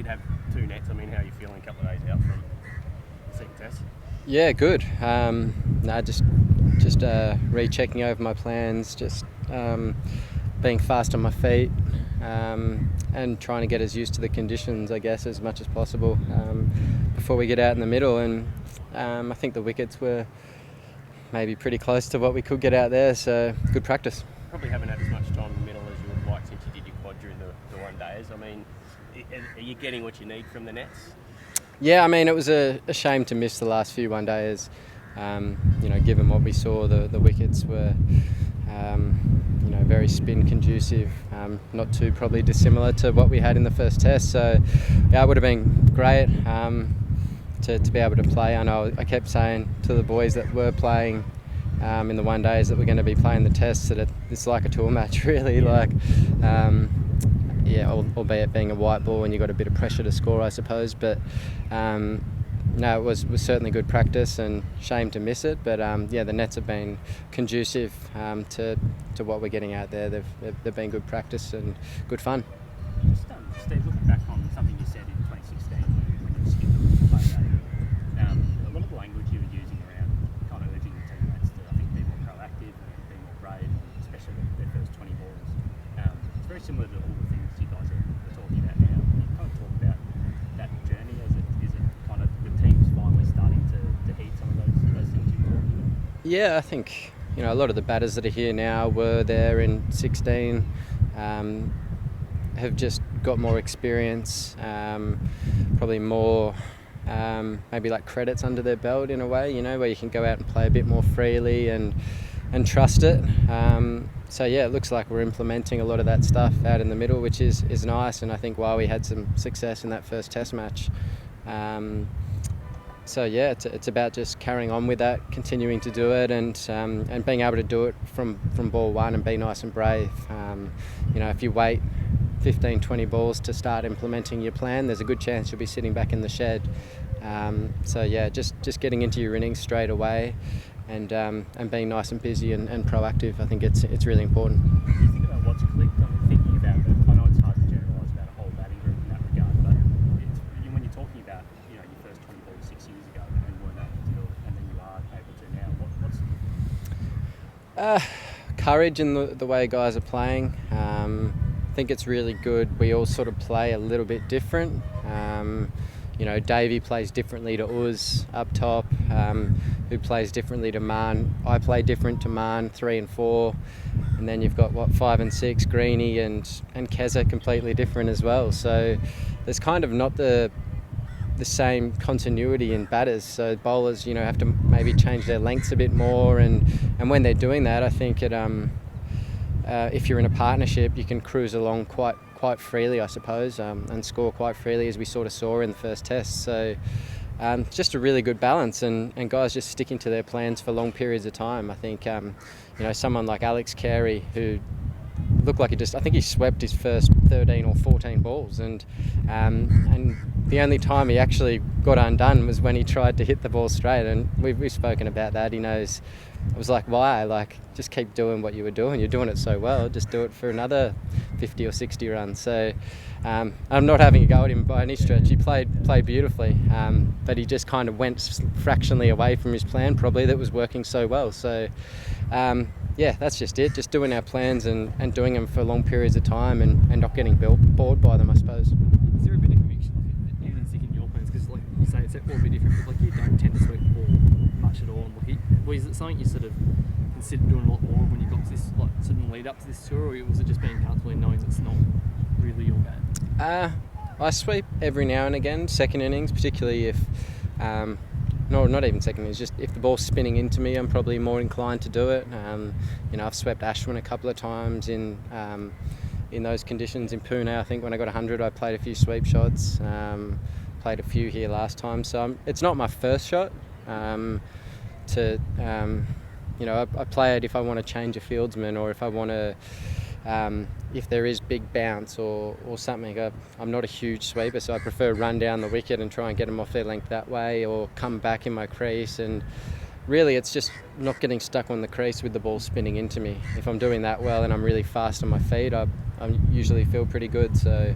did have 2 nets. I mean, how are you feeling a couple of days out from the second test? Yeah, good. Just rechecking over my plans, just being fast on my feet, and trying to get as used to the conditions, I guess, as much as possible before we get out in the middle. And I think the wickets were maybe pretty close to what we could get out there, so good practice. Probably haven't had as much time in the middle as you would like since you did your quad during the 1 days. I mean, are you getting what you need from the nets? Yeah, I mean, it was a shame to miss the last few 1 days. Given what we saw, the wickets were, very spin conducive, not too probably dissimilar to what we had in the first test. So, yeah, it would have been great to be able to play. I know I kept saying to the boys that were playing in the 1 days that we're going to be playing the tests, that it's like a tour match, really. Albeit being a white ball and you've got a bit of pressure to score, I suppose. But no, it was certainly good practice, and shame to miss it. But the nets have been conducive to what we're getting out there. They've been good practice and good fun. Just, Steve, looking back on something you said in 2016 when you skipped the play a lot of the language you were using around kind of urging your teammates to, I think, be more proactive and be more brave, especially their first 20 balls. It's very similar to all the things you guys are talking about now. Can you kind of talk about that journey? Is it kind of the team's finally starting to heed some of those things you were talking about? Yeah, I think a lot of the batters that are here now were there in 16. Have just got more experience, probably more maybe like credits under their belt in a way, where you can go out and play a bit more freely and trust it. So yeah, it looks like we're implementing a lot of that stuff out in the middle, which is nice. And I think while we had some success in that first test match, so yeah, it's about just carrying on with that, continuing to do it, and being able to do it from ball one and be nice and brave. If you wait 15, 20 balls to start implementing your plan, there's a good chance you'll be sitting back in the shed. So yeah, just getting into your innings straight away, and being nice and busy and proactive. I think it's really important. Do you think about what's clicked? I'm thinking about it. I know it's hard to generalise about a whole batting group in that regard, but when you're talking about your first 20 balls 6 years ago and weren't able to do it, and then you are able to now, what's courage in the way guys are playing. I think it's really good. We all sort of play a little bit different. Davey plays differently to Uz up top, who plays differently to Man. I play different to Man, 3 and 4. And then you've got 5 and 6, Greeny and Keza, completely different as well. So there's kind of not the same continuity in batters. So bowlers, have to maybe change their lengths a bit more. And when they're doing that, I think if you're in a partnership, you can cruise along quite freely, I suppose, and score quite freely, as we sort of saw in the first test. So just a really good balance, and guys just sticking to their plans for long periods of time. I think someone like Alex Carey, who looked like I think he swept his first 13 or 14 balls, and the only time he actually got undone was when he tried to hit the ball straight. And we've spoken about that. He knows. I was like, why? Just keep doing what you were doing. You're doing it so well. Just do it for another 50 or 60 runs. So I'm not having a go at him by any stretch. He played beautifully, but he just kind of went fractionally away from his plan, probably, that was working so well. So that's just it. Just doing our plans and doing them for long periods of time and not getting bored by them, I suppose. Is there a bit of conviction, even sticking your plans? Because, like you say, it's all a bit different, but you don't tend to sweep the ball much at all. Was it something you sort of considered doing a lot more when you got to this, sort of lead up to this tour, or was it just being comfortable in knowing it's not really your game? I sweep every now and again, second innings, particularly if, no, not even second innings, just if the ball's spinning into me, I'm probably more inclined to do it. I've swept Ashwin a couple of times in those conditions in Pune. I think when I got 100, I played a few sweep shots, played a few here last time. So it's not my first shot. I play it if I want to change a fieldsman, or if I want to, if there is big bounce or something. I'm not a huge sweeper, so I prefer run down the wicket and try and get them off their length that way, or come back in my crease. And really, it's just not getting stuck on the crease with the ball spinning into me. If I'm doing that well and I'm really fast on my feet, I usually feel pretty good. So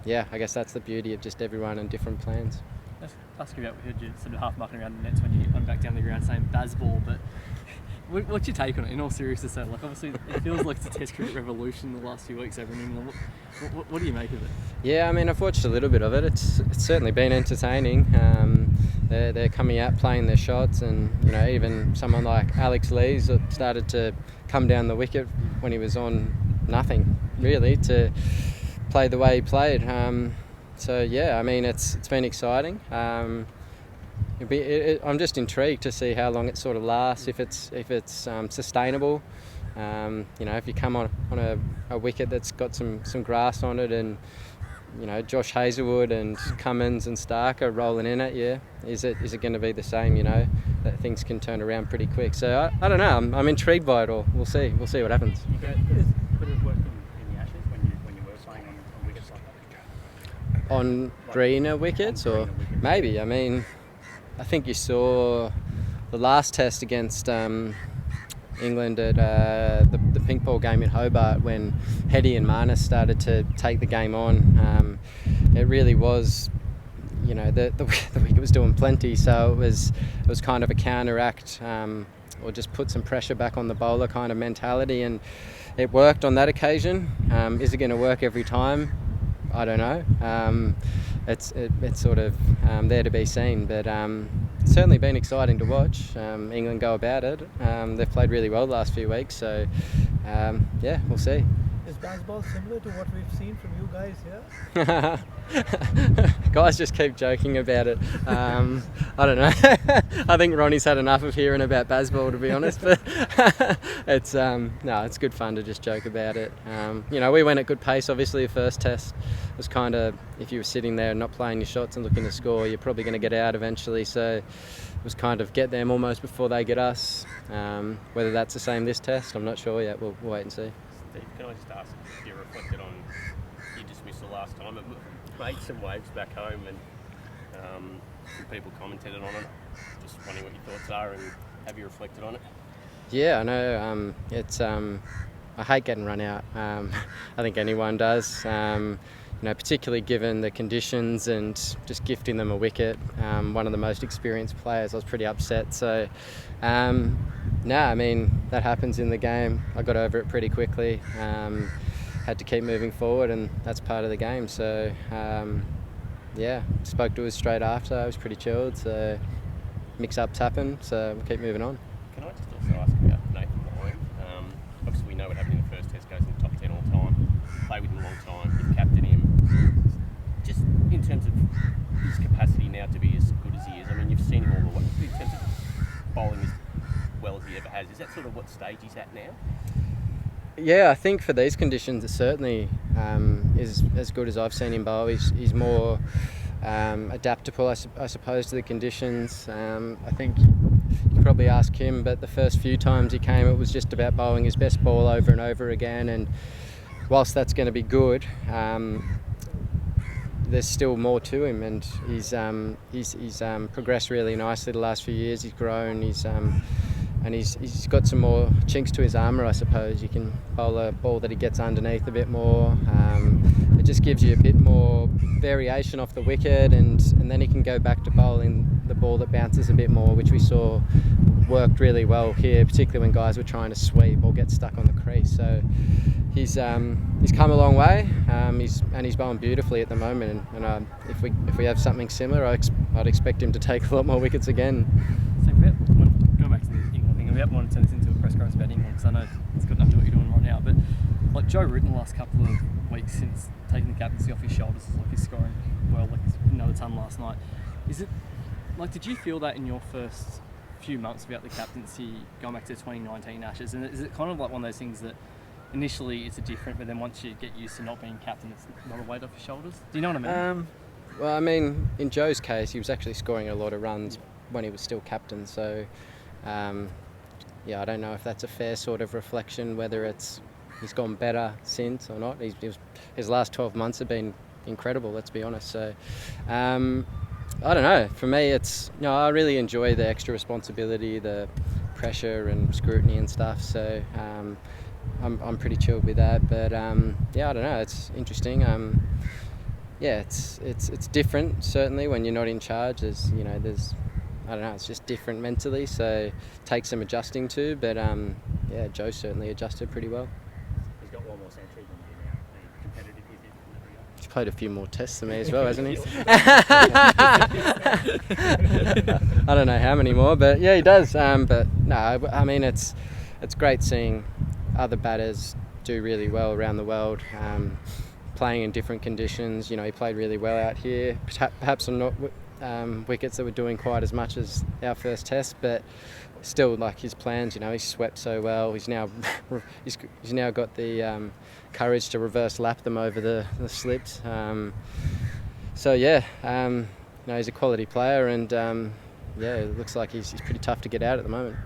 yeah, I guess that's the beauty of just everyone and different plans. Let's ask you about, we heard you sort of half mucking around the nets when you went back down the ground saying Bazball, but what's your take on it, in all seriousness? Like, obviously, it feels like it's a Test cricket revolution the last few weeks over in England. What do you make of it? Yeah, I mean, I've watched a little bit of it. It's certainly been entertaining. They're coming out playing their shots, and even someone like Alex Lees started to come down the wicket when he was on nothing really to play the way he played. So yeah, I mean, it's been exciting. I'm just intrigued to see how long it sort of lasts, if it's sustainable. If you come on a wicket that's got some grass on it, and Josh Hazlewood and Cummins and Stark are rolling in it, is it going to be the same? That things can turn around pretty quick. So I don't know. I'm intrigued by it all. We'll see what happens. Could it have worked in the Ashes when you were playing on wickets like that? On greener wickets, or maybe. I mean, I think you saw the last test against England at the pink ball game in Hobart when Hetty and Marnus started to take the game on. It really was, the wicket was doing plenty, so it was kind of a counteract, or just put some pressure back on the bowler kind of mentality, and it worked on that occasion. Is it going to work every time? I don't know. It's sort of there to be seen, but it's certainly been exciting to watch England go about it. They've played really well the last few weeks, so we'll see. Is baseball similar to what we've seen from you guys here? Guys just keep joking about it. I don't know. I think Ronnie's had enough of hearing about baseball, to be honest. But it's good fun to just joke about it. We went at good pace. Obviously, the first test was kind of, if you were sitting there and not playing your shots and looking to score, you're probably going to get out eventually. So it was kind of get them almost before they get us. Whether that's the same this test, I'm not sure yet. We'll wait and see. Steve, can I just ask if you reflected on your dismissal last time? It made some waves back home, and some people commented on it. Just wondering what your thoughts are, and have you reflected on it? Yeah, I know. I hate getting run out. I think anyone does. Particularly given the conditions and just gifting them a wicket. One of the most experienced players. I was pretty upset. So, I mean, that happens in the game. I got over it pretty quickly. Had to keep moving forward, and that's part of the game. So, spoke to us straight after. I was pretty chilled. So, mix-ups happen. So we'll keep moving on. Can I just also ask about Nathan Lyon? Obviously, we know what happened in the first test. Goes in the top 10 all time. Played with him a long time. You've captained him. Just in terms of his capacity now to be as good as he is. I mean, you've seen him all the way. In terms of bowling as well as he ever has, is that sort of what stage he's at now? Yeah, I think for these conditions, it certainly is as good as I've seen him bowl. He's more adaptable, I suppose, to the conditions. I think you probably ask him, but the first few times he came, it was just about bowling his best ball over and over again. And whilst that's going to be good, there's still more to him, and he's progressed really nicely the last few years. He's grown. And he's got some more chinks to his armour, I suppose. You can bowl a ball that he gets underneath a bit more. It just gives you a bit more variation off the wicket, and then he can go back to bowling the ball that bounces a bit more, which we saw worked really well here, particularly when guys were trying to sweep or get stuck on the crease. So he's come a long way. He's bowling beautifully at the moment, and if we have something similar, I'd expect him to take a lot more wickets again. So going back to the England thing, we haven't wanted to turn this into a press conference about England, because I know it's got nothing to do with what you're doing right now, but like Joe Root in the last couple of weeks since taking the captaincy off his shoulders, like he's scoring well, like another ton last night. Is it like, did you feel that in your first few months about the captaincy going back to 2019 Ashes, and is it kind of like one of those things that initially it's different, but then once you get used to not being captain, it's not a weight off your shoulders? Do you know what I mean? Well, I mean, in Joe's case, he was actually scoring a lot of runs when he was still captain, so I don't know if that's a fair sort of reflection, whether he's gone better since or not. His last 12 months have been incredible, let's be honest. So I don't know. For me, I really enjoy the extra responsibility, the pressure and scrutiny and stuff. So I'm pretty chilled with that. But I don't know. It's interesting. yeah, it's different certainly when you're not in charge. There's I don't know, it's just different mentally, so it takes some adjusting to. But yeah, Joe certainly adjusted pretty well. He's got one more century than you now. Are you competitive, you think, in that regard? He's played a few more tests than me as well, hasn't he? I don't know how many more, but yeah, he does. But no, I mean it's great seeing other batters do really well around the world, playing in different conditions. You know, he played really well out here. Perhaps on not wickets that were doing quite as much as our first test, but still, like his plans. You know, he swept so well. He's now got the courage to reverse lap them over the slips. So yeah, you know, he's a quality player, and yeah, it looks like he's pretty tough to get out at the moment.